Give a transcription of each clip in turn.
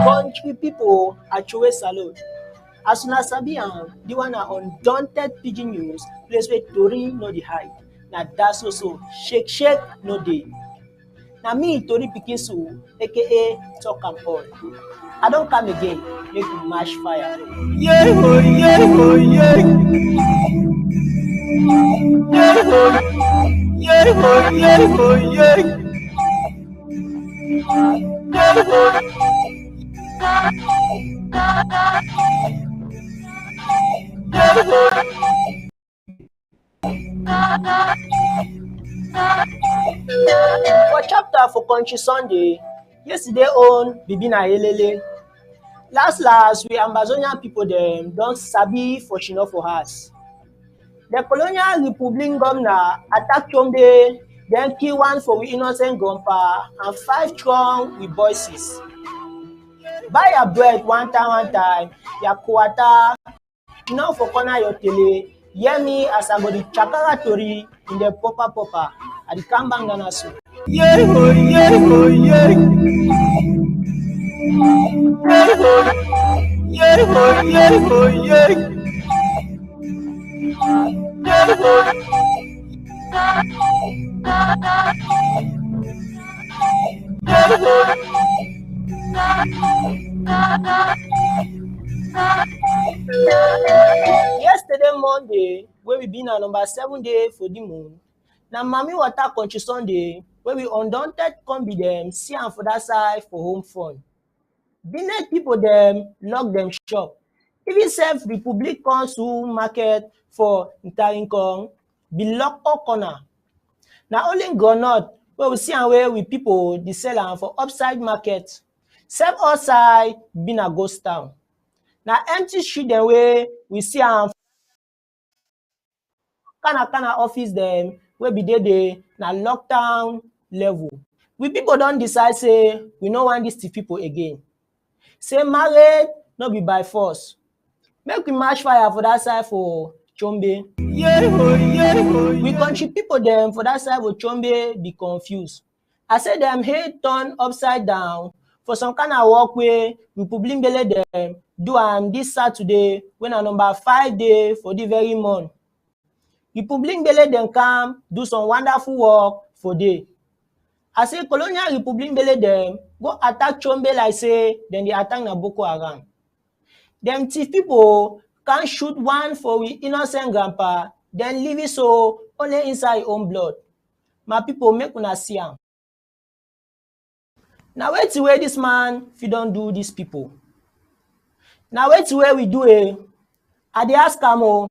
Country people actually salute. As una sabi the one na undaunted pidgin news, place where tori no dey hide. Na dat so shake shake no dey. Na me tori pikin so aka talk am all. I don come again make we match fire. For chapter for Country Sunday, yesterday own Bibi na Elele. Last we Ambazonia people dem don sabi for shino for house. The colonial republic governor attack Chombe, then kill one for we innocent grandpa and 5 strong with voices. Buy your bread one time, your quarter, now for corner your tele, hear me as I go the chakara tori in the proper at the Kambang Nanasu. Yesterday Monday, where we been on number 7 day for the moon. Now Mami Water Country Sunday, where we undaunted come be them, see am for that side for home fun. Business people them lock them shop. Even self Republic Council market for Intarinkong be lock all corner. Now only groundnut where we see am where we people the sell am for upside market. Self outside been a ghost town. Now empty street dem way we see am kind office dem wey be dey na lockdown level. We people don decide say we no want dis people again. Say marriage no be by force. Make we match fire for that side for Chombe. We country people dem for that side for Chombe be confused. I say dem head turn upside down for some kind of work wey Republic Bele dem do am this Saturday when na number 5 day for the very month. Republic Bele dem come do some wonderful work for day. I say colonial Republic Bele dem go attack Chombe like say dem dey attack na Boko Haram. Dem thief people can't shoot one for we innocent grandpa, then leave it so only inside his own blood. My people make una see am. Now wait till where this man if you don't do these people. Now wait till where we do it. I dey ask am o,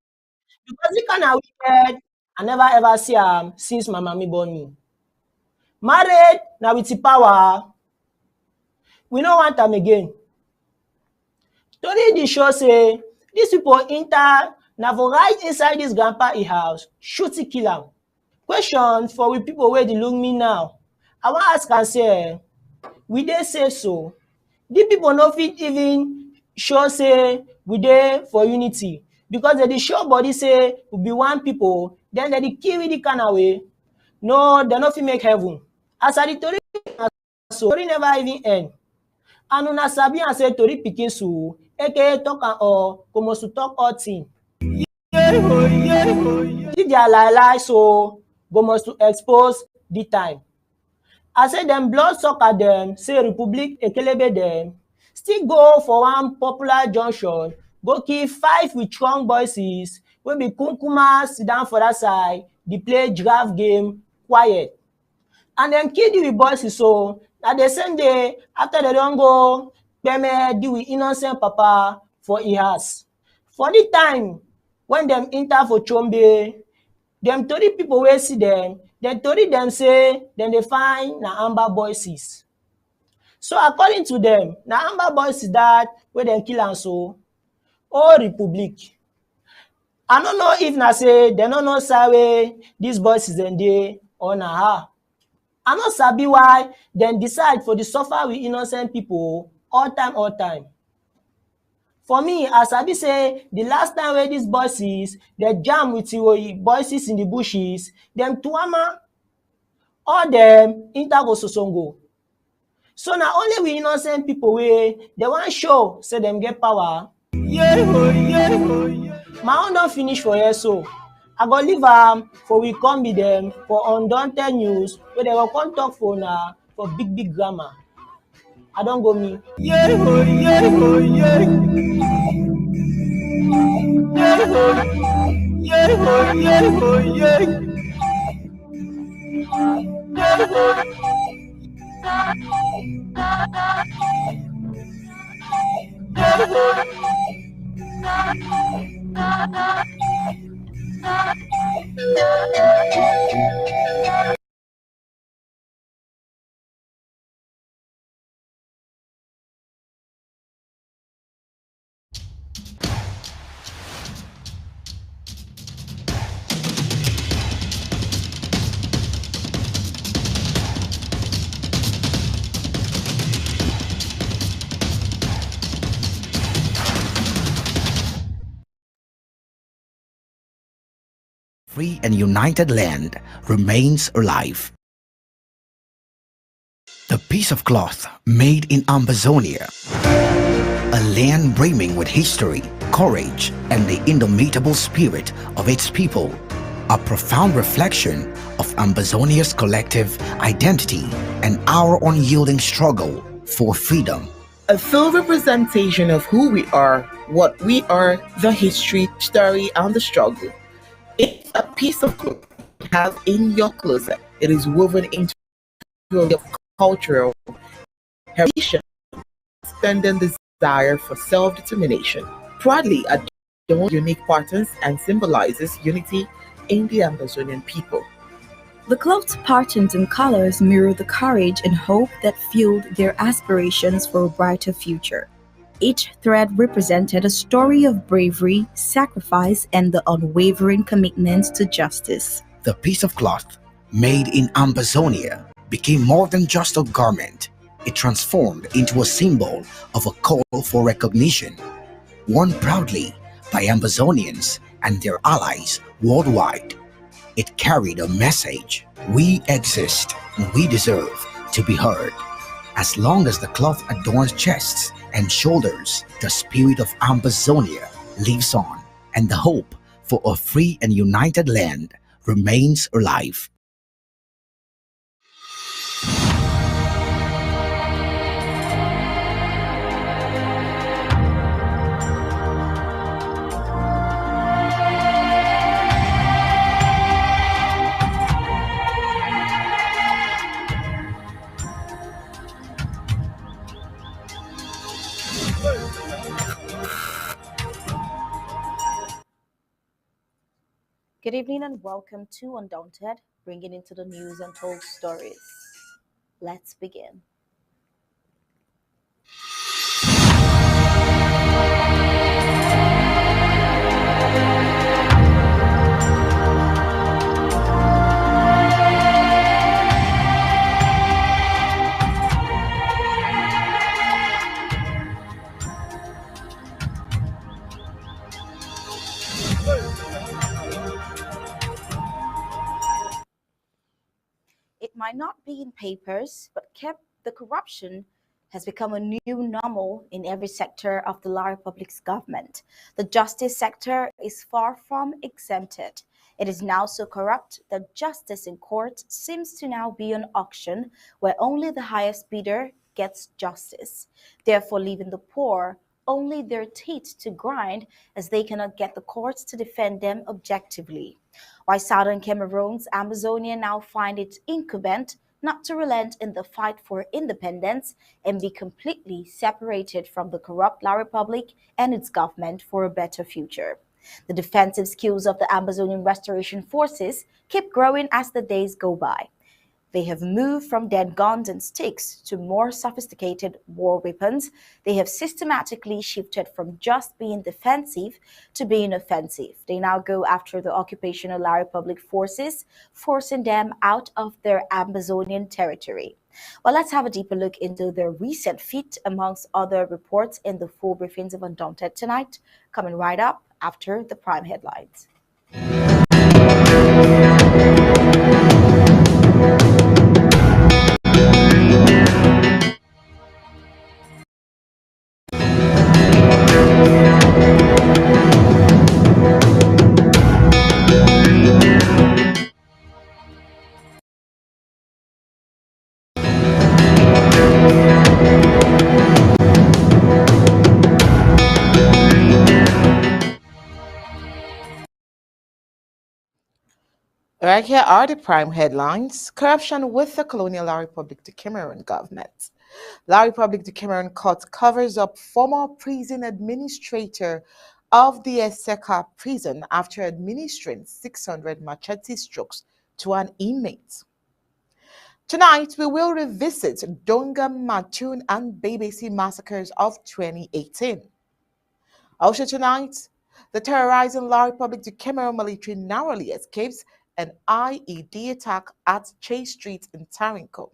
because he kind of wicked, I never ever see am since my mommy born me. Married now with the power, we no want am again. Tori dey show say these people enter na for right inside this grandpa house, shoot it, kill am. Question for we people where they look me now. I want ask and say, we dey say so. These people no fit even show say we dey for unity because they dey show body say we be one people, then they dey kill the kind of way. No, they no fit make heaven. As I the tori so tori never even end. And una sabi and say tori pikin so, aka talk and all, como to talk all thing. If they are lie so go must to expose the time. I say them blood sucker them, say Republic Ekelebe them, still go for one popular junction, go kill 5 with strong voices, when be kunkuma sit down for that side, they play giraffe game quiet. And then kill the voices so at the same day after they don't go Peme deal with innocent papa for his house. For the time when them enter for Chombe, them tori people will see them, then tori them say, then they find na Amba voices. So according to them, na Amba voices that where them kill and so, all Republic. I no know if na say dem no know side wey dis boys dem dey or na how. I no sabi why dem decide for dey suffer with innocent pipu all time all time. For me, I sabi say the last time wey dis boys dem jam with boys in the bushes, dem twama all dem enter Ososongo. So na only we innocent pipu wey dem wan show say dem get power. My own don finish for here so. I go leave am for we come be dem for undaunted news wey dem go come talk for una for big big grammar. I don go me. Free and united land remains alive. The piece of cloth made in Ambazonia, a land brimming with history, courage, and the indomitable spirit of its people, a profound reflection of Ambazonia's collective identity and our unyielding struggle for freedom. A full representation of who we are, what we are, the history, story, and the struggle. It's a piece of cloth you have in your closet. It is woven into a cultural heritage, extending desire for self-determination. Proudly adorns unique patterns and symbolizes unity in the Amazonian people. The cloth's patterns and colors mirror the courage and hope that fueled their aspirations for a brighter future. Each thread represented a story of bravery, sacrifice, and the unwavering commitment to justice. The piece of cloth made in Ambazonia became more than just a garment. It transformed into a symbol of a call for recognition, worn proudly by Ambazonians and their allies worldwide. It carried a message: we exist and we deserve to be heard. As long as the cloth adorns chests and shoulders, the spirit of Ambazonia lives on, and the hope for a free and united land remains alive. Good evening and welcome to Undaunted, bringing into the news untold stories. Let's begin. It might not be in papers, but kept the corruption has become a new normal in every sector of the La Republic's government. The justice sector is far from exempted. It is now so corrupt that justice in court seems to now be an auction where only the highest bidder gets justice, therefore leaving the poor only their teeth to grind as they cannot get the courts to defend them objectively. While southern Cameroon's Amazonia now find it incumbent not to relent in the fight for independence and be completely separated from the corrupt La Republic and its government for a better future. The defensive skills of the Amazonian Restoration Forces keep growing as the days go by. They have moved from dead guns and sticks to more sophisticated war weapons. They have systematically shifted from just being defensive to being offensive. They now go after the occupational La Republic forces, forcing them out of their Ambazonian territory. Well, let's have a deeper look into their recent feat amongst other reports in the full briefings of Undaunted tonight, coming right up after the prime headlines. Right here are the prime headlines. Corruption with the colonial La Republic de Cameroon government. La Republic de Cameroon court covers up former prison administrator of the Eseka prison after administering 600 machete strokes to an inmate. Tonight, we will revisit Donga, Matun, and BBC massacres of 2018. Also tonight, the terrorizing La Republic de Cameroon military narrowly escapes an IED attack at Chase Street in Tarinco.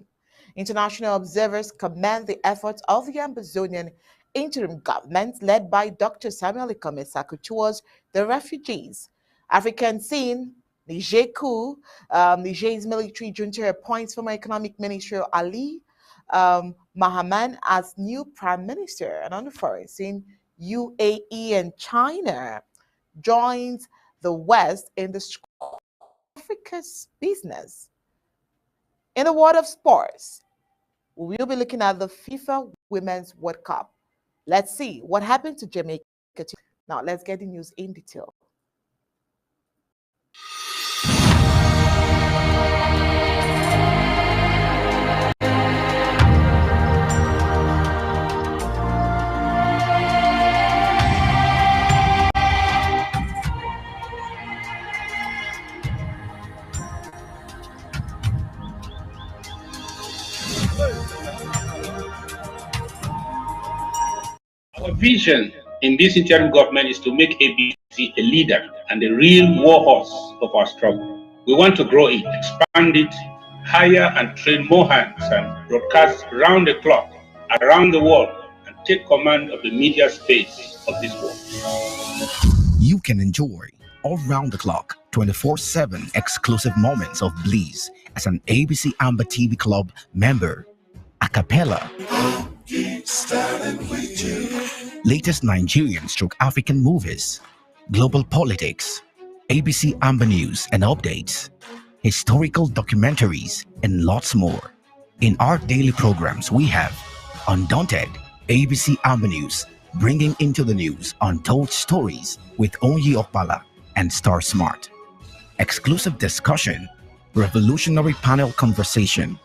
International observers commend the efforts of the Ambazonian interim government led by Dr. Samuel Ikomesaku towards the refugees. African scene, Niger coup, Niger's military junta appoints former economic minister Ali Mahaman as new prime minister. And on the foreign scene, UAE and China joins the West in the Africa's business. In the world of sports, we will be looking at the FIFA Women's World Cup. Let's see what happened to Jamaica. Now, let's get the news in detail. Our vision in this interim government is to make ABC a leader and a real war horse of our struggle. We want to grow it, expand it, hire and train more hands, and broadcast round the clock, around the world, and take command of the media space of this world. You can enjoy all round the clock, 24/7 exclusive moments of bliss as an ABC Amba TV Club member. A cappella. Latest Nigerian/African movies, global politics, ABC Amba news and updates, historical documentaries, and lots more. In our daily programs, we have Undaunted, ABC Amba News, bringing into the news untold stories with Onyi Okpala and Star Smart. Exclusive discussion, revolutionary panel conversation,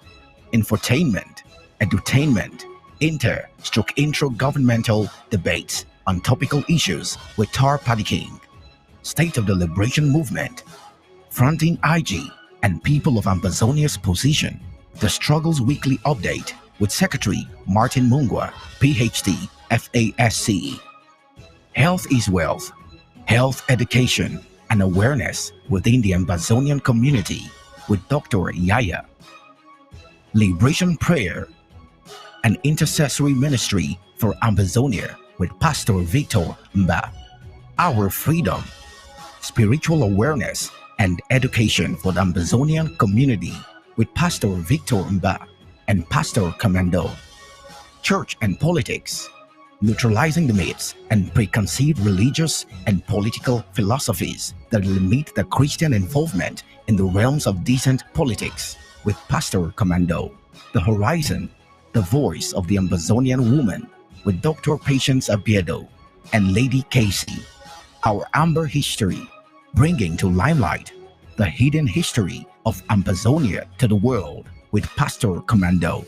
infotainment, edutainment, intro governmental debates on topical issues with Tar Paddy King, State of the Liberation Movement, Fronting IG and People of Ambazonia's Position, The Struggles Weekly Update with Secretary Martin Mungwa, PhD, FASCE, Health is Wealth, Health Education and Awareness within the Ambazonian Community with Dr. Yaya, Liberation Prayer, an intercessory ministry for Ambazonia with Pastor Victor Amba, Our Freedom, Spiritual Awareness and Education for the Ambazonian Community with Pastor Victor Amba and Pastor Commando, Church and Politics, Neutralizing the myths and preconceived religious and political philosophies that limit the Christian involvement in the realms of decent politics with Pastor Commando, The Horizon, the voice of the Ambazonian woman with Dr. Patience Abiedo and Lady Casey, Our Amber History, bringing to limelight the hidden history of Ambazonia to the world with Pastor Commando,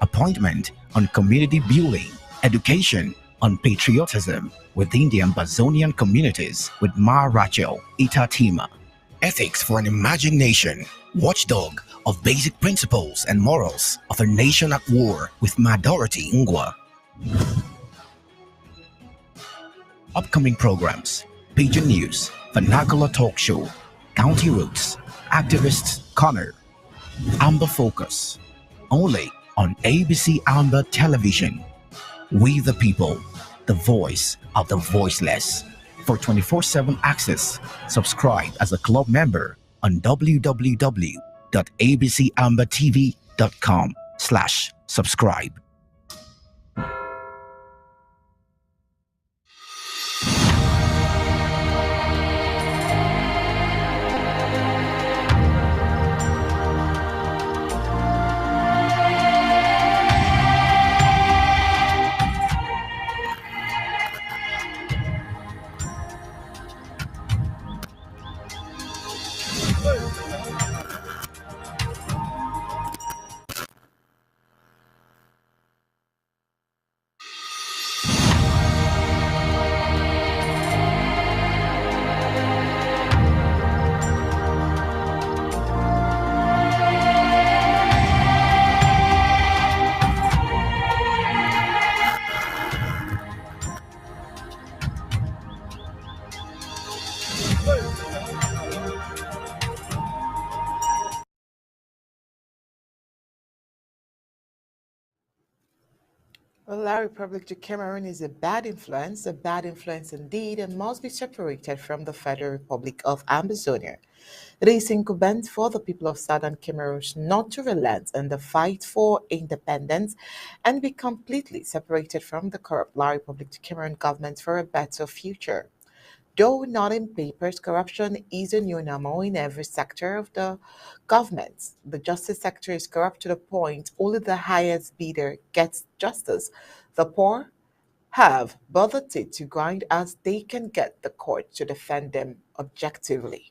Appointment on Community Building, Education on Patriotism within the Ambazonian communities with Ma Rachel Itatima, Ethics for an Imagination watchdog of basic principles and morals of a nation at war with Majority Ngwa. Upcoming programs: Pigeon News, Vernacular Talk Show, County Roots, Activists Corner, Amba Focus, only on ABC Amba Television. We the people, the voice of the voiceless. For 24/7 access, subscribe as a club member on www.abcambatv.com/subscribe. Well, La Republic to Cameroon is a bad influence indeed, and must be separated from the Federal Republic of Ambazonia. It is incumbent for the people of Southern Cameroon not to relent in the fight for independence and be completely separated from the corrupt La Republic to Cameroon government for a better future. Though not in papers, corruption is a new normal in every sector of the government. The justice sector is corrupt to the point only the highest bidder gets justice. The poor have but the teeth to grind as they can get the court to defend them objectively.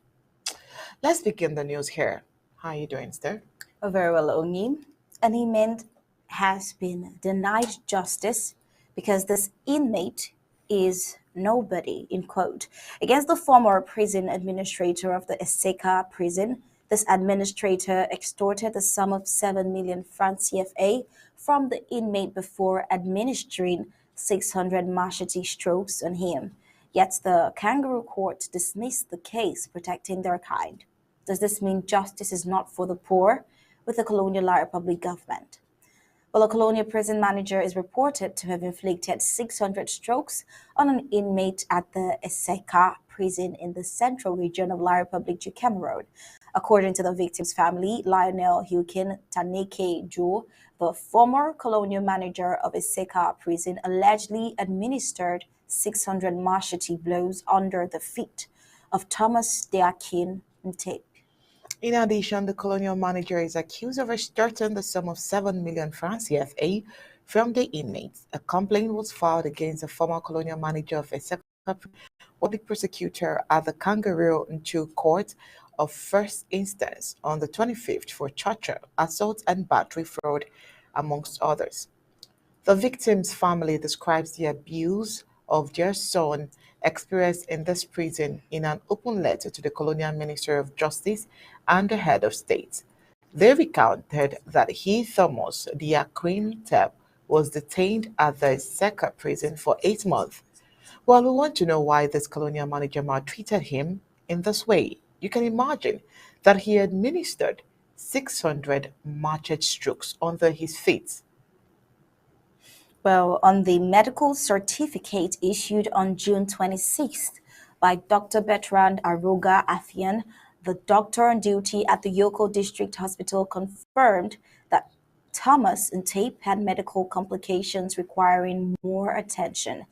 Let's begin the news here. How are you doing, sir? Very well, Oni. An inmate has been denied justice because this inmate is nobody, in quote, against the former prison administrator of the Eseka prison. This administrator extorted the sum of 7 million francs CFA from the inmate before administering 600 machete strokes on him. Yet the kangaroo court dismissed the case, protecting their kind. Does this mean justice is not for the poor with the Colonial La Republic government? Well, a colonial prison manager is reported to have inflicted 600 strokes on an inmate at the Eseka prison in the central region of La Republic du Cameroon. According to the victim's family, Lionel Hukin Taneke Jo, the former colonial manager of Eseka prison, allegedly administered 600 machete blows under the feet of Thomas Deakin Ntape. In addition, the colonial manager is accused of extorting the sum of 7 million francs CFA from the inmates. A complaint was filed against the former colonial manager of Eseka public prosecutor at the Kangaroo Nchu Court of First Instance on the 25th for torture, assault, and battery fraud, amongst others. The victim's family describes the abuse of their son experienced in this prison in an open letter to the Colonial Minister of Justice and the head of state. They recounted that he, Thomas Diaquin Tep, was detained at the Seka prison for 8 months. Well, we want to know why this colonial manager maltreated him in this way. You can imagine that he administered 600 machete strokes under his feet. Well, on the medical certificate issued on June 26th by Dr. Bertrand Aroga Afian, the doctor on duty at the Yoko District Hospital confirmed that Thomas Ntape had medical complications requiring more attention.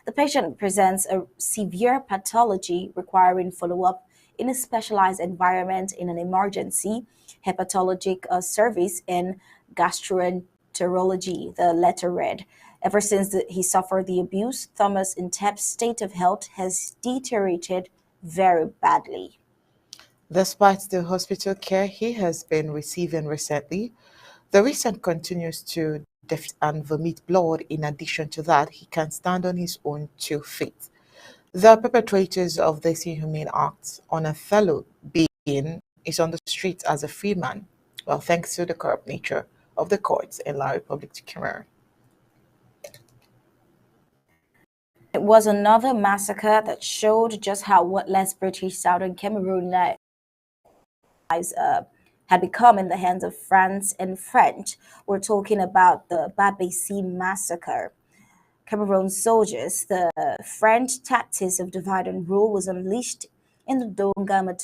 The patient presents a severe pathology requiring follow-up in a specialized environment in an emergency hepatologic service in gastroenterology, the letter read. Ever since he suffered the abuse, Thomas Ntape's state of health has deteriorated very badly. Despite the hospital care he has been receiving recently, the recent continues to defecate and vomit blood. In addition to that, he can stand on his own 2 feet. The perpetrators of this inhumane act on a fellow being is on the streets as a free man, well, thanks to the corrupt nature of the courts in La Republique du Cameroon. It was another massacre that showed just how worthless British Southern Cameroon lives had become in the hands of France and French. We're talking about the Babesi massacre. Cameroon soldiers, the French tactics of divide and rule was unleashed in the Donga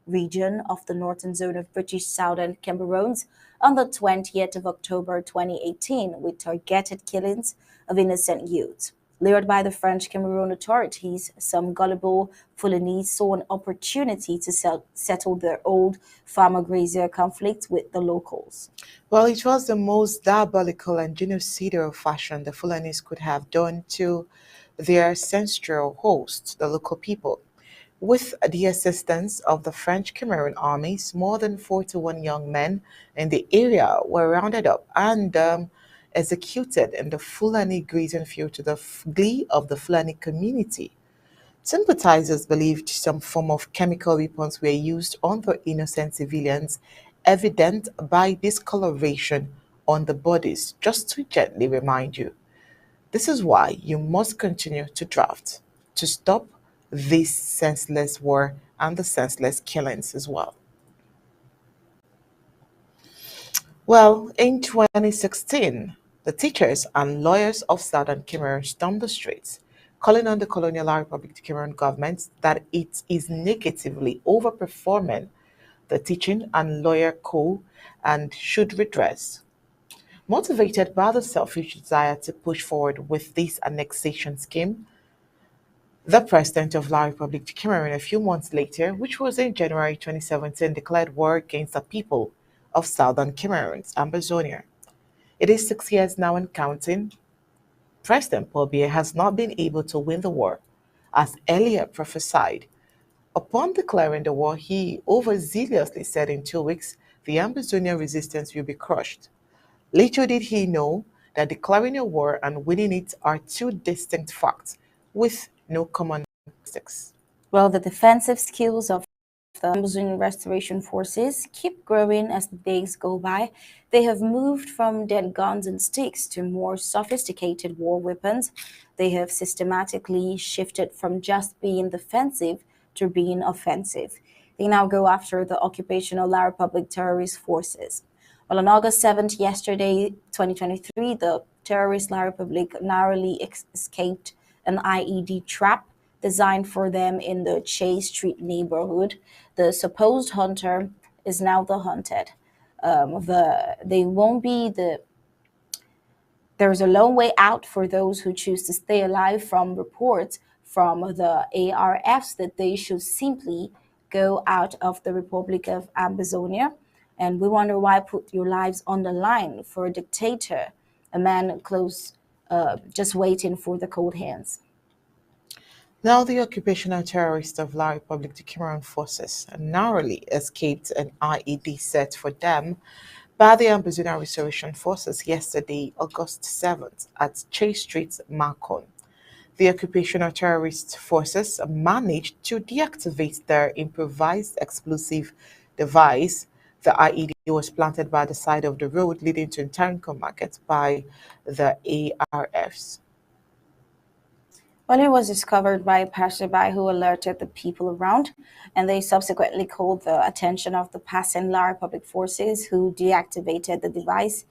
region of the northern zone of British Southern Cameroons on the 20th of October 2018 with targeted killings of innocent youths. Lured by the French Cameroon authorities, some gullible Fulanese saw an opportunity to settle their old farmer-grazier conflict with the locals. Well, it was the most diabolical and genocidal fashion the Fulanis could have done to their ancestral host, the local people. With the assistance of the French Cameroon armies, more than 41 young men in the area were rounded up and executed in the Fulani grazing field to the glee of the Fulani community. Sympathizers believed some form of chemical weapons were used on the innocent civilians, evident by discoloration on the bodies, just to gently remind you. This is why you must continue to draft to stop this senseless war and the senseless killings as well. Well, in 2016, the teachers and lawyers of Southern Cameroon stormed the streets, calling on the Colonial Republic Cameroon government that it is negatively overperforming the teaching and lawyer co and should redress. Motivated by the selfish desire to push forward with this annexation scheme, the president of La Republique Cameroon a few months later, which was in January 2017, declared war against the people of southern Cameroon's Ambazonia. It is 6 years now and counting. President Paul Biya has not been able to win the war, as earlier prophesied. Upon declaring the war, he overzealously said in 2 weeks the Ambazonia resistance will be crushed. Little did he know that declaring a war and winning it are two distinct facts with no common characteristics. Well, the defensive skills of the Amazonian Restoration Forces keep growing as the days go by. They have moved from dead guns and sticks to more sophisticated war weapons. They have systematically shifted from just being defensive to being offensive. They now go after the occupational La Republic terrorist forces. Well, on August 7th, yesterday, 2023, the terrorist La Republic narrowly escaped an IED trap designed for them in the Chase Street neighborhood. The supposed hunter is now the hunted. They won't be the. There's a long way out for those who choose to stay alive from reports from the ARFs that they should simply go out of the Republic of Ambazonia. And we wonder why put your lives on the line for a dictator, a man close, just waiting for the cold hands. Now, the occupational terrorists of La Republique du Cameroon forces narrowly escaped an IED set for them by the Ambazonia Restoration Forces yesterday, August 7th, at Chase Street, Macon. The occupational terrorist forces managed to deactivate their improvised explosive device. The IED was planted by the side of the road leading to Ntarinko Market by the ARFs. Well, it was discovered by a passerby who alerted the people around, and they subsequently called the attention of the passing La Republic forces who deactivated the device.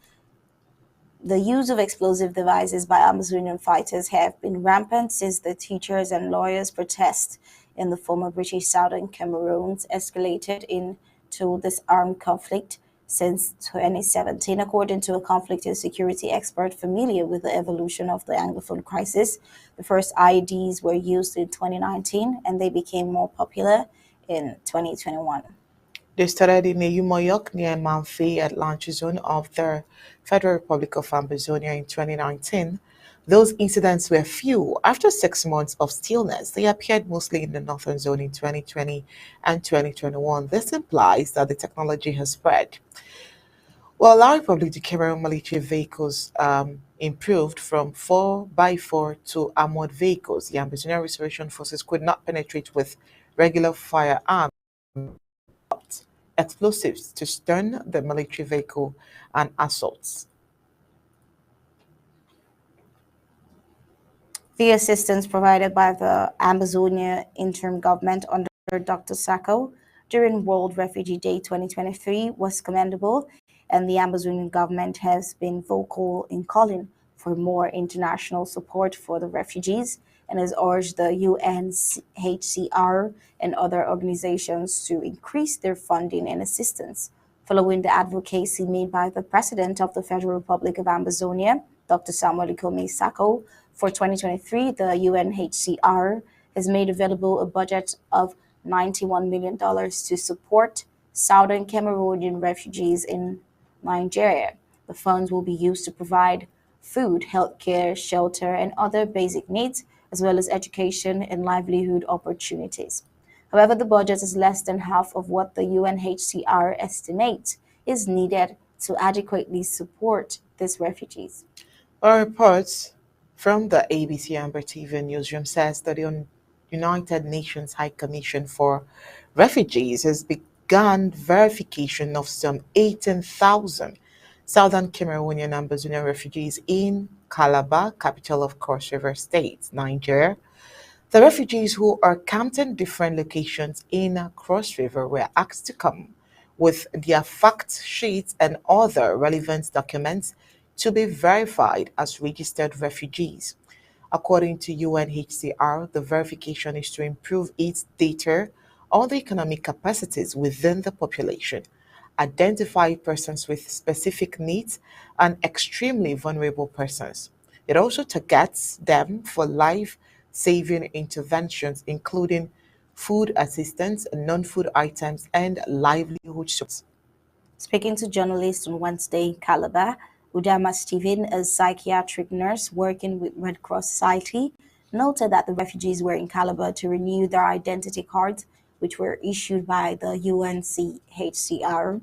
The use of explosive devices by Amazonian fighters have been rampant since the teachers and lawyers' protests in the former British Southern Cameroons escalated into this armed conflict since 2017, according to a conflict and security expert familiar with the evolution of the Anglophone crisis. The first IEDs were used in 2019 and they became more popular in 2021. They started in Umoyok near Manfi at launch zone of the Federal Republic of Ambazonia in 2019. Those incidents were few. After 6 months of stillness, they appeared mostly in the northern zone in 2020 and 2021. This implies that the technology has spread. Well, La Republic du Cameroon military vehicles improved from 4x4 to armored vehicles. The Ambazonia Restoration Forces could not penetrate with regular firearms. explosives to stun the military vehicle and assaults. The assistance provided by the Ambazonia interim government under Dr. Sacco during World Refugee Day 2023 was commendable, and the Ambazonian government has been vocal in calling for more international support for the refugees and has urged the UNHCR and other organizations to increase their funding and assistance. Following the advocacy made by the President of the Federal Republic of Ambazonia, Dr. Samuel Ikome Sacco, for 2023, the UNHCR has made available a budget of $91 million to support Southern Cameroonian refugees in Nigeria. The funds will be used to provide food, healthcare, shelter, and other basic needs, as well as education and livelihood opportunities. However, the budget is less than half of what the UNHCR estimates is needed to adequately support these refugees. A report from the ABC Amber TV newsroom says that the United Nations High Commission for Refugees has begun verification of some 18,000 Southern Cameroonian and Ambazonian refugees in Calabar, capital of Cross River State, Niger. The refugees who are camped in different locations in Cross River were asked to come with their fact sheets and other relevant documents to be verified as registered refugees. According to UNHCR, the verification is to improve its data on the economic capacities within the population, identify persons with specific needs, and extremely vulnerable persons. It also targets them for life saving interventions, including food assistance, non food items, and livelihood support. Speaking to journalists on Wednesday in Calabar, Udama Stephen, a psychiatric nurse working with Red Cross Society, noted that the refugees were in Calabar to renew their identity cards, which were issued by the UNHCR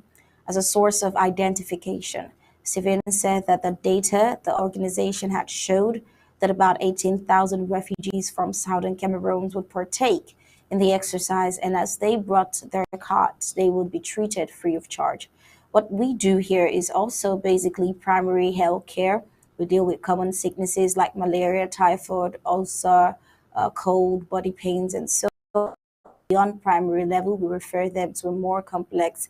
as a source of identification. Stephen said that the data the organization had showed that about 18,000 refugees from southern Cameroon would partake in the exercise, and as they brought their cards, they would be treated free of charge. What we do here is also basically primary health care. We deal with common sicknesses like malaria, typhoid, ulcer, cold, body pains, and so beyond primary level, we refer them to a more complex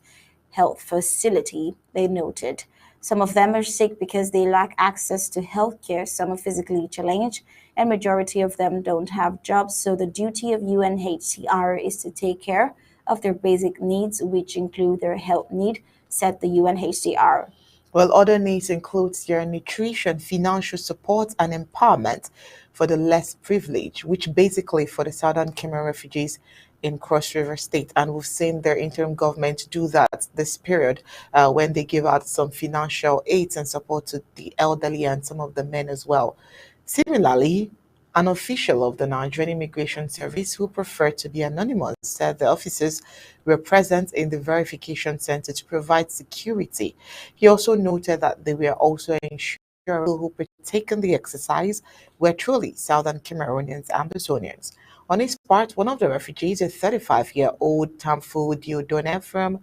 health facility, they noted. Some of them are sick because they lack access to health care, some are physically challenged, and majority of them don't have jobs. So the duty of UNHCR is to take care of their basic needs, which include their health need, said the UNHCR. While other needs include their nutrition, financial support, and empowerment for the less privileged, which basically for the Southern Cameroon refugees in Cross River State. And we've seen their interim government do that this period when they give out some financial aids and support to the elderly and some of the men as well. Similarly, an official of the Nigerian Immigration Service who preferred to be anonymous said the officers were present in the verification center to provide security. He also noted that they were also ensuring people who partake in the exercise were truly Southern Cameroonians and Ambazonians. On his part, one of the refugees, a 35-year-old Tamfu Diodone from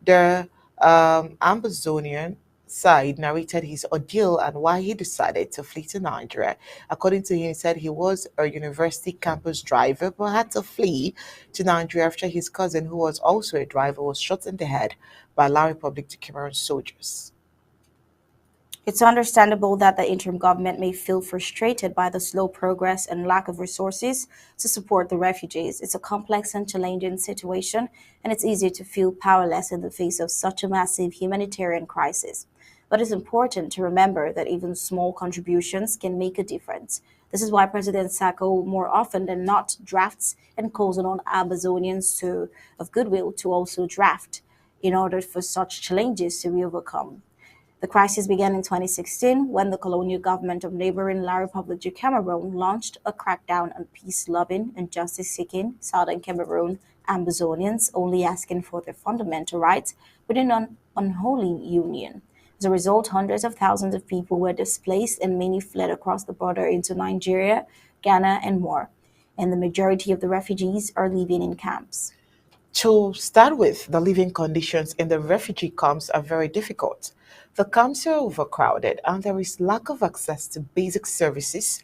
the Ambazonian side, narrated his ordeal and why he decided to flee to Nigeria. According to him, he said he was a university campus driver but had to flee to Nigeria after his cousin, who was also a driver, was shot in the head by La Republic de Cameroon soldiers. It's understandable that the interim government may feel frustrated by the slow progress and lack of resources to support the refugees. It's a complex and challenging situation, and it's easy to feel powerless in the face of such a massive humanitarian crisis. But it's important to remember that even small contributions can make a difference. This is why President Sacco more often than not drafts and calls on Amazonians of goodwill to also draft in order for such challenges to be overcome. The crisis began in 2016 when the colonial government of neighboring La Republic de Cameroon launched a crackdown on peace-loving and justice-seeking Southern Cameroon Ambazonians, only asking for their fundamental rights within an unholy union. As a result, hundreds of thousands of people were displaced and many fled across the border into Nigeria, Ghana, and more. And the majority of the refugees are living in camps. To start with, the living conditions in the refugee camps are very difficult. The camps are overcrowded and there is lack of access to basic services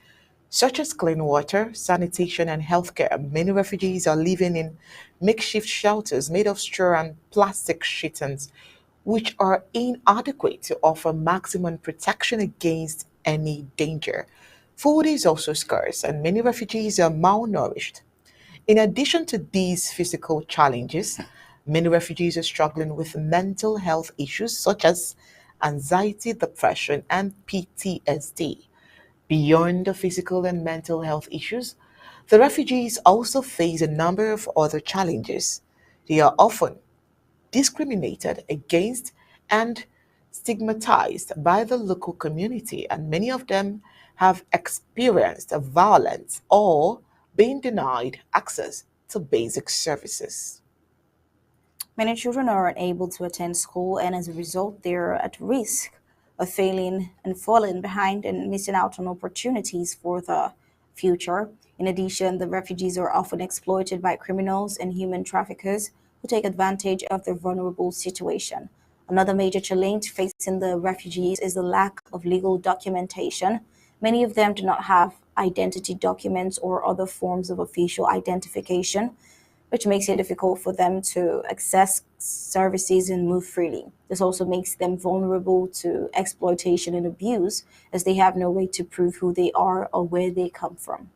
such as clean water, sanitation, and healthcare. Many refugees are living in makeshift shelters made of straw and plastic sheetings, which are inadequate to offer maximum protection against any danger. Food is also scarce, and many refugees are malnourished. In addition to these physical challenges, many refugees are struggling with mental health issues such as anxiety, depression, and PTSD. Beyond the physical and mental health issues, the refugees also face a number of other challenges. They are often discriminated against and stigmatized by the local community, and many of them have experienced violence or been denied access to basic services. Many children are unable to attend school, and as a result, they're at risk of failing and falling behind and missing out on opportunities for the future. In addition, the refugees are often exploited by criminals and human traffickers who take advantage of their vulnerable situation. Another major challenge facing the refugees is the lack of legal documentation. Many of them do not have identity documents or other forms of official identification, which makes it difficult for them to access services and move freely. This also makes them vulnerable to exploitation and abuse, as they have no way to prove who they are or where they come from.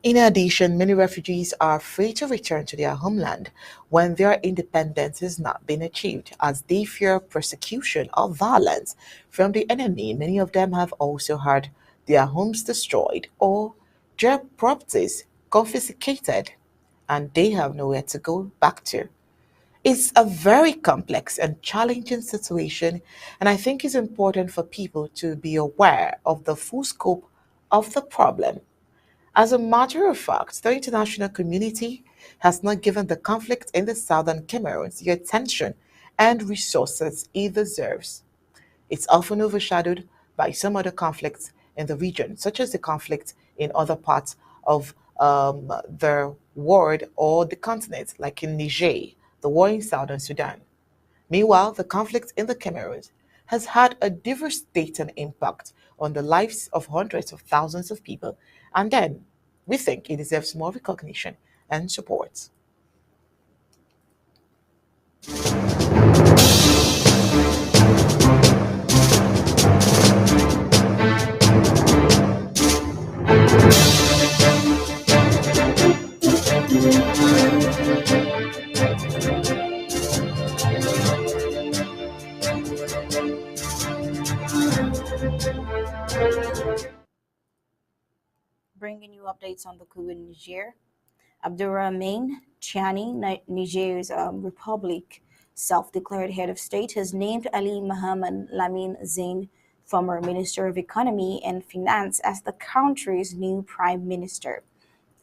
In addition, many refugees are free to return to their homeland when their independence has not been achieved, as they fear persecution or violence from the enemy. Many of them have also had their homes destroyed or their properties confiscated, and they have nowhere to go back to. It's a very complex and challenging situation, and I think it's important for people to be aware of the full scope of the problem. As a matter of fact, the international community has not given the conflict in the southern Cameroon the attention and resources it deserves. It's often overshadowed by some other conflicts in the region, such as the conflict in other parts of the world or the continent, like in Niger, the war in southern Sudan. Meanwhile, the conflict in the Cameroon has had a devastating impact on the lives of hundreds of thousands of people, and then we think it deserves more recognition and support. Bringing you updates on the coup in Niger. Abdurrahman Chiani, Niger's Republic self-declared head of state, has named Ali Mohammed Lamin Zain, former Minister of Economy and Finance, as the country's new prime minister.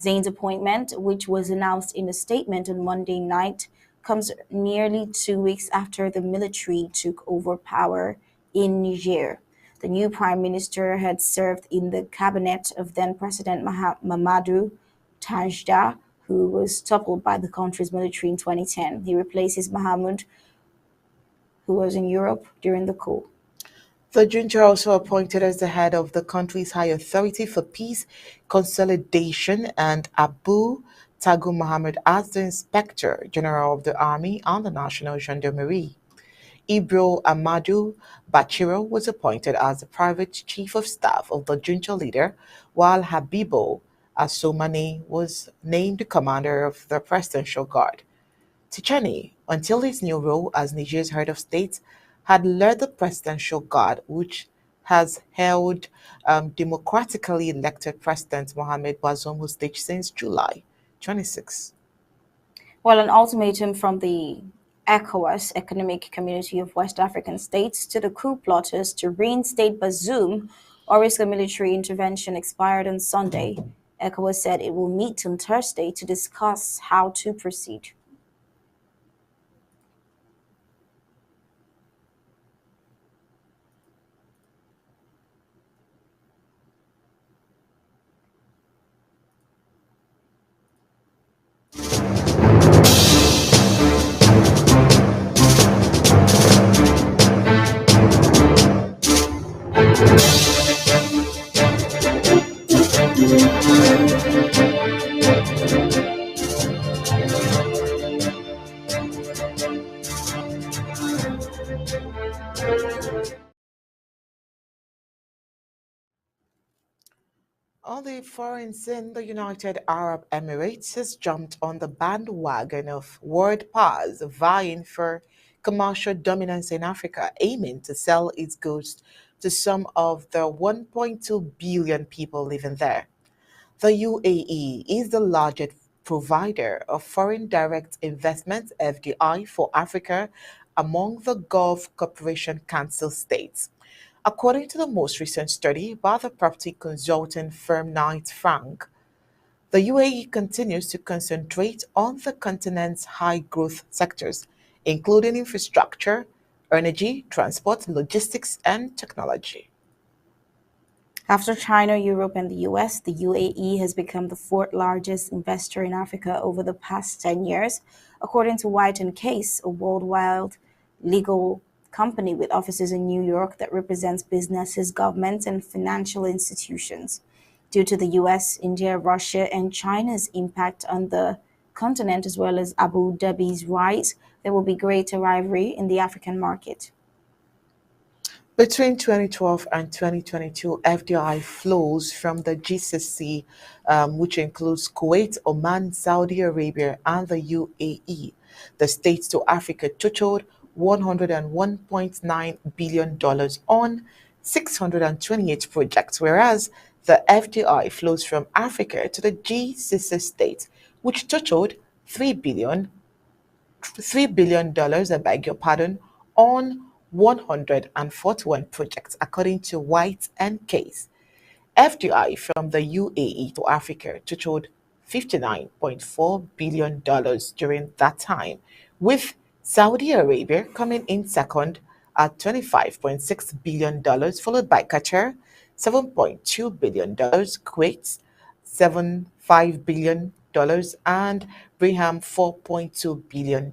Zane's appointment, which was announced in a statement on Monday night, comes nearly 2 weeks after the military took over power in Niger. The new prime minister had served in the cabinet of then President Mamadou Tanja, who was toppled by the country's military in 2010. He replaces Mahmoud, who was in Europe during the coup. The junta also appointed as the head of the country's High Authority for Peace Consolidation and Abu Tagu Mohammed as the Inspector General of the Army and the National Gendarmerie. Ibro Amadou Bachiro was appointed as the private chief of staff of the junta leader, while Habibo Asomani was named the commander of the Presidential Guard. Tichani, until his new role as Niger's head of state, had led the Presidential Guard, which has held democratically elected President Mohamed Bazoum hostage since July 26. Well, an ultimatum from the ECOWAS, Economic Community of West African States, to the coup plotters to reinstate Bazoum or risk a military intervention expired on Sunday. ECOWAS said it will meet on Thursday to discuss how to proceed. On the foreign scene, the United Arab Emirates has jumped on the bandwagon of world powers vying for commercial dominance in Africa, aiming to sell its goods to some of the 1.2 billion people living there. The UAE is the largest provider of foreign direct investment (FDI) for Africa among the Gulf Cooperation Council states. According to the most recent study by the property consulting firm Knight Frank, the UAE continues to concentrate on the continent's high growth sectors, including infrastructure, energy, transport, logistics, and technology. After China, Europe, and the US, the UAE has become the fourth largest investor in Africa over the past 10 years, according to White and Case, a worldwide legal company with offices in New York that represents businesses, governments, and financial institutions. Due to the US, India, Russia, and China's impact on the continent, as well as Abu Dhabi's rise, there will be greater rivalry in the African market. Between 2012 and 2022, FDI flows from the GCC, which includes Kuwait, Oman, Saudi Arabia, and the UAE. The states to Africa totaled $101.9 billion on 628 projects, whereas the FDI flows from Africa to the GCC states, which totaled $3 billion, I beg your pardon, on 141 projects, according to White and Case. FDI from the UAE to Africa totaled $59.4 billion during that time, with Saudi Arabia coming in second at $25.6 billion, followed by Qatar, $7.2 billion, Kuwait, $7.5 billion, and Brigham, $4.2 billion.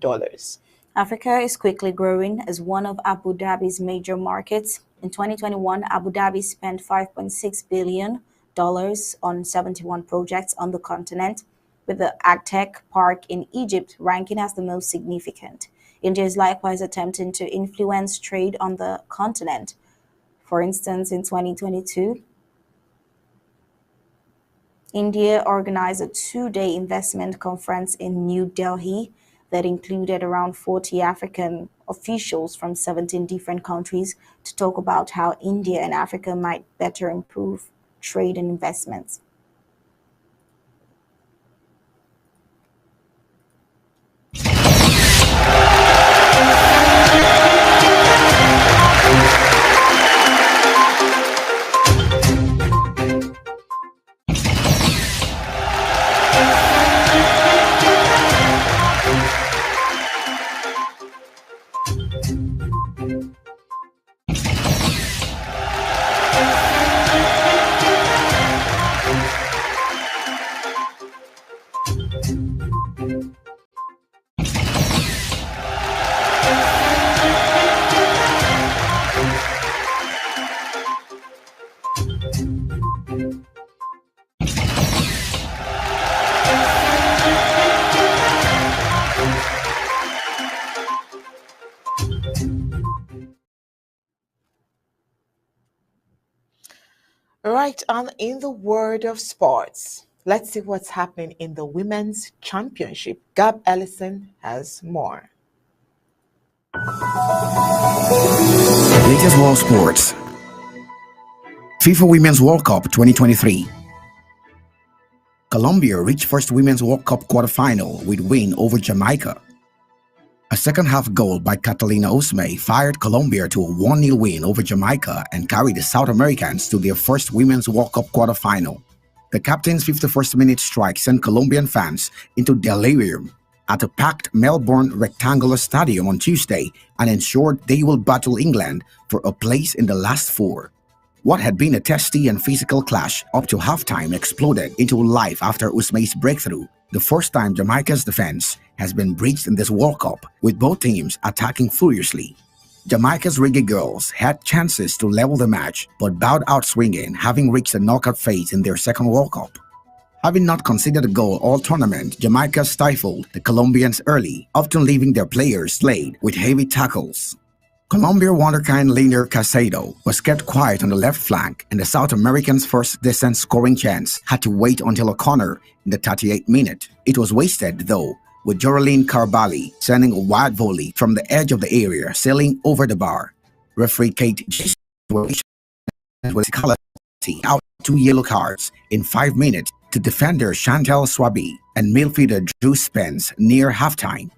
Africa is quickly growing as one of Abu Dhabi's major markets. In 2021, Abu Dhabi spent $5.6 billion on 71 projects on the continent, with the AgTech Park in Egypt ranking as the most significant. India is likewise attempting to influence trade on the continent. For instance, in 2022, India organized a two-day investment conference in New Delhi that included around 40 African officials from 17 different countries to talk about how India and Africa might better improve trade and investments. Right, and in the world of sports, let's see what's happening in the Women's Championship. Gab Ellison has more. Latest World Sports. FIFA Women's World Cup 2023. Colombia reached first Women's World Cup quarterfinal with win over Jamaica. A second-half goal by Catalina Usme fired Colombia to a 1-0 win over Jamaica and carried the South Americans to their first Women's World Cup quarterfinal. The captain's 51st-minute strike sent Colombian fans into delirium at a packed Melbourne Rectangular Stadium on Tuesday and ensured they will battle England for a place in the last four. What had been a testy and physical clash up to halftime exploded into life after Usme's breakthrough, the first time Jamaica's defense has been breached in this World Cup, with both teams attacking furiously. Jamaica's Reggae Girls had chances to level the match, but bowed out swinging, having reached the knockout phase in their second World Cup. Having not conceded a goal all tournament, Jamaica stifled the Colombians early, often leaving their players slayed with heavy tackles. Colombia wonderkind Liner Casado was kept quiet on the left flank, and the South Americans' first decent scoring chance had to wait until a corner in the 38th minute. It was wasted, though, with Joralyn Carbali sending a wide volley from the edge of the area sailing over the bar. Referee Kate G. was out 2 yellow cards in 5 minutes to defender Chantal Swaby and midfielder Drew Spence near halftime.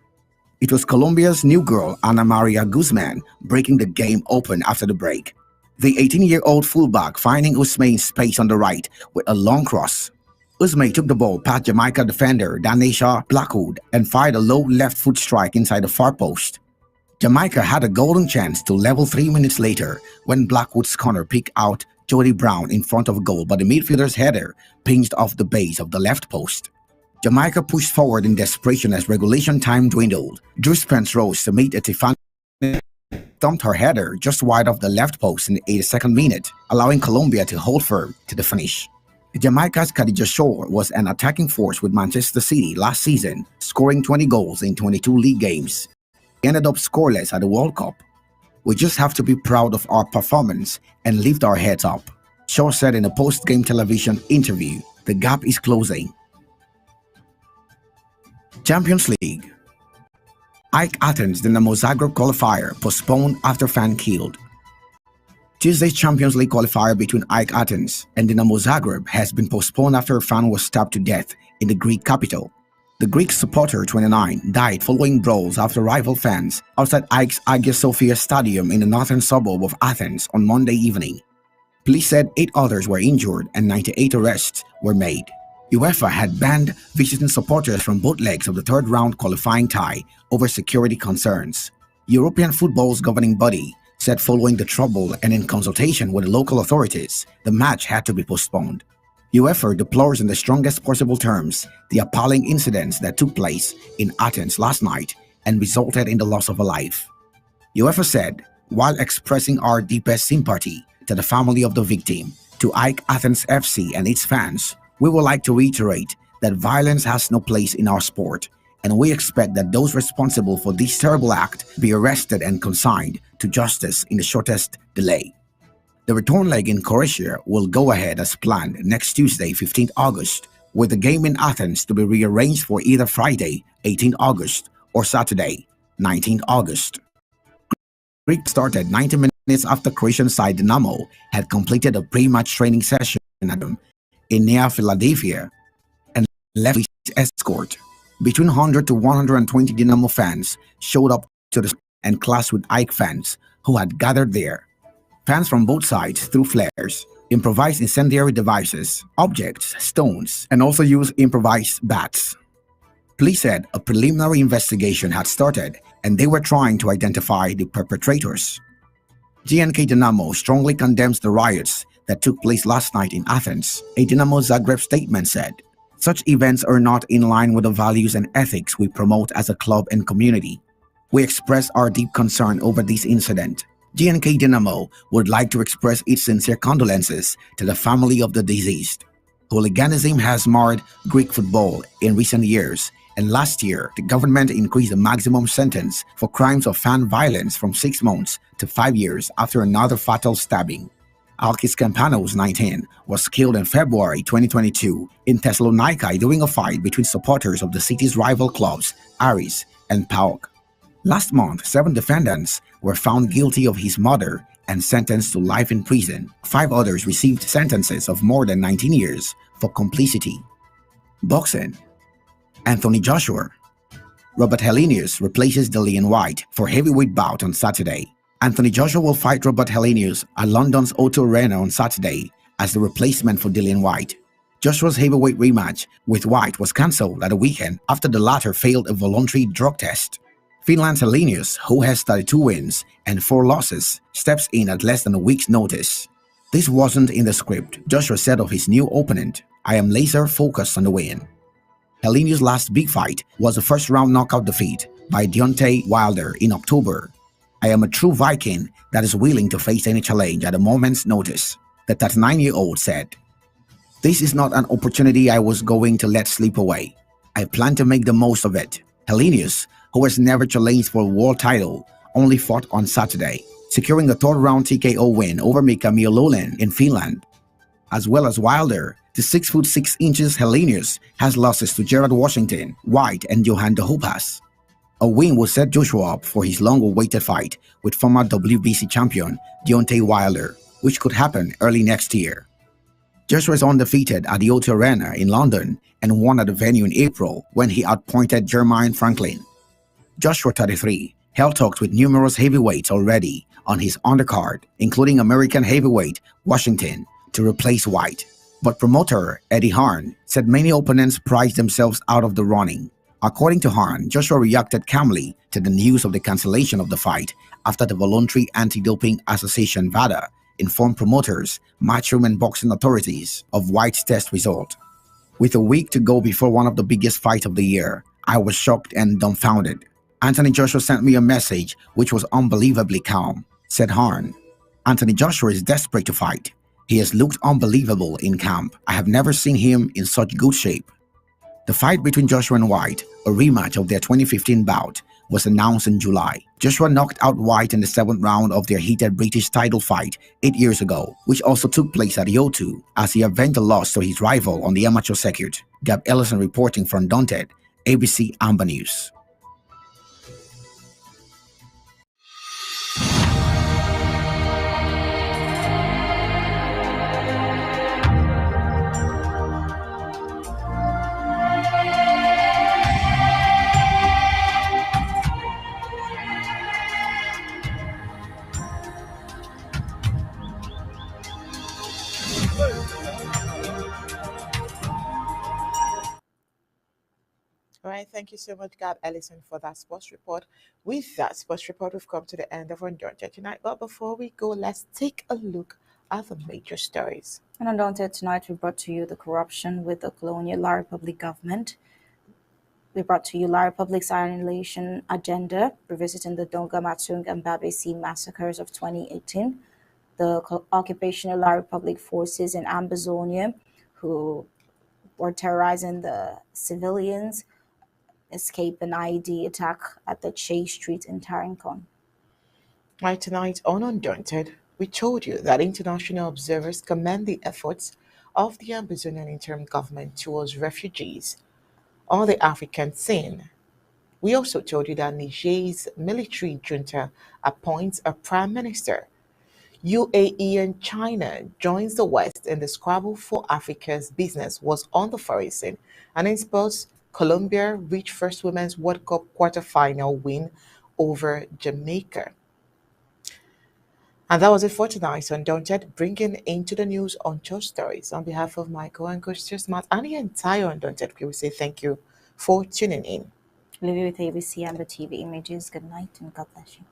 It was Colombia's new girl, Ana Maria Guzman, breaking the game open after the break. The 18-year-old fullback finding Usme in space on the right with a long cross. Usme took the ball past Jamaica defender Danesha Blackwood and fired a low left foot strike inside the far post. Jamaica had a golden chance to level 3 minutes later when Blackwood's corner picked out Jody Brown in front of goal, but the midfielder's header pinged off the base of the left post. Jamaica pushed forward in desperation as regulation time dwindled. Drew Spence rose to meet Tiffany, thumped her header just wide of the left post in the 82nd minute, allowing Colombia to hold firm to the finish. Jamaica's Khadija Shore was an attacking force with Manchester City last season, scoring 20 goals in 22 league games. They ended up scoreless at the World Cup. We just have to be proud of our performance and lift our heads up, Shaw said in a post-game television interview. The gap is closing. Champions League. AEK Athens Dinamo Zagreb qualifier postponed after fan killed. Tuesday's Champions League qualifier between AEK Athens and Dinamo Zagreb has been postponed after a fan was stabbed to death in the Greek capital. The Greek supporter, 29, died following brawls after rival fans outside AEK's Hagia Sophia Stadium in the northern suburb of Athens on Monday evening. Police said 8 others were injured and 98 arrests were made. UEFA had banned visiting supporters from both legs of the third-round qualifying tie over security concerns. European football's governing body said following the trouble and in consultation with the local authorities, the match had to be postponed. UEFA deplores in the strongest possible terms the appalling incidents that took place in Athens last night and resulted in the loss of a life. UEFA said, while expressing our deepest sympathy to the family of the victim, to AEK Athens FC and its fans, we would like to reiterate that violence has no place in our sport, and we expect that those responsible for this terrible act be arrested and consigned to justice in the shortest delay. The return leg in Croatia will go ahead as planned next Tuesday, 15th August, with the game in Athens to be rearranged for either Friday, 18th August, or Saturday, 19th August. Greek started 90 minutes after Croatian side Dinamo had completed a pre-match training session in near Philadelphia and left with escort. Between 100 to 120 Dinamo fans showed up to the and clashed with AEK fans who had gathered there. Fans from both sides threw flares, improvised incendiary devices, objects, stones, and also used improvised bats. Police said a preliminary investigation had started and they were trying to identify the perpetrators. GNK Dinamo strongly condemns the riots that took place last night in Athens. A Dinamo Zagreb statement said, "Such events are not in line with the values and ethics we promote as a club and community. We express our deep concern over this incident. GNK Dinamo would like to express its sincere condolences to the family of the deceased. Hooliganism has marred Greek football in recent years, and last year, the government increased the maximum sentence for crimes of fan violence from 6 months to 5 years after another fatal stabbing. Alkis Campanos, 19, was killed in February 2022 in Thessalonica during a fight between supporters of the city's rival clubs, Aris and PAOK. Last month, 7 defendants were found guilty of his murder and sentenced to life in prison. 5 others received sentences of more than 19 years for complicity. Boxing. Anthony Joshua. Robert Helenius replaces Dillian White for heavyweight bout on Saturday. Anthony Joshua will fight Robert Helenius at London's O2 Arena on Saturday as the replacement for Dillian White. Joshua's heavyweight rematch with White was cancelled at the weekend after the latter failed a voluntary drug test. Finland's Helenius, who has 32 wins and 4 losses, steps in at less than a week's notice. This wasn't in the script, Joshua said of his new opponent. "I am laser focused on the win." Helenius' last big fight was a first-round knockout defeat by Deontay Wilder in October. "I am a true Viking that is willing to face any challenge at a moment's notice," the 39-year-old said. "This is not an opportunity I was going to let slip away. I plan to make the most of it." Helenius, who has never challenged for a world title, only fought on Saturday, securing a third-round TKO win over Mika Miolonen in Finland. As well as Wilder, the 6 foot 6 inches Hellenius has losses to Gerard Washington, White, and Johan de Hoopas. A win will set Joshua up for his long-awaited fight with former WBC champion Deontay Wilder, which could happen early next year. Joshua is undefeated at the O2 Arena in London and won at the venue in April when he outpointed Jermaine Franklin. Joshua 33 held talks with numerous heavyweights already on his undercard, including American heavyweight Washington, to replace White. But promoter Eddie Hearn said many opponents priced themselves out of the running. According to Hearn, Joshua reacted calmly to the news of the cancellation of the fight after the Voluntary Anti-Doping Association (VADA) informed promoters, matchroom and boxing authorities of White's test result. With a week to go before one of the biggest fights of the year, I was shocked and dumbfounded. Anthony Joshua sent me a message which was unbelievably calm, said Hearn. Anthony Joshua is desperate to fight. He has looked unbelievable in camp. I have never seen him in such good shape. The fight between Joshua and White, a rematch of their 2015 bout, was announced in July. Joshua knocked out White in the 7th round of their heated British title fight 8 years ago, which also took place at the O2, as he avenged the loss to his rival on the amateur circuit. Gab Ellison reporting from Undaunted, ABC Amba News. All right, thank you so much, Gab Ellison, for that sports report. With that sports report, we've come to the end of Undaunted tonight. But before we go, let's take a look at the major stories. And Undaunted tonight, we brought to you the corruption with the colonial La Republic government. We brought to you La Republic's annihilation agenda, revisiting the Donga Matung and Babesi massacres of 2018, the occupational La Republic forces in Ambazonia who were terrorizing the civilians, escape an IED attack at the Chase Street in Tarincon. Right, tonight on Undaunted, we told you that international observers commend the efforts of the Ambazonian interim government towards refugees on the African scene. We also told you that Niger's military junta appoints a prime minister. UAE and China joins the West in the scrabble for Africa's business was on the horizon. And in sports, Colombia reached first Women's World Cup quarterfinal win over Jamaica. And that was it for tonight on Undaunted, bringing into the news Untold Stories. On behalf of Michael and Coach Smart and the entire Undaunted crew, we say thank you for tuning in. Leave you with ABC and the TV images. Good night and God bless you.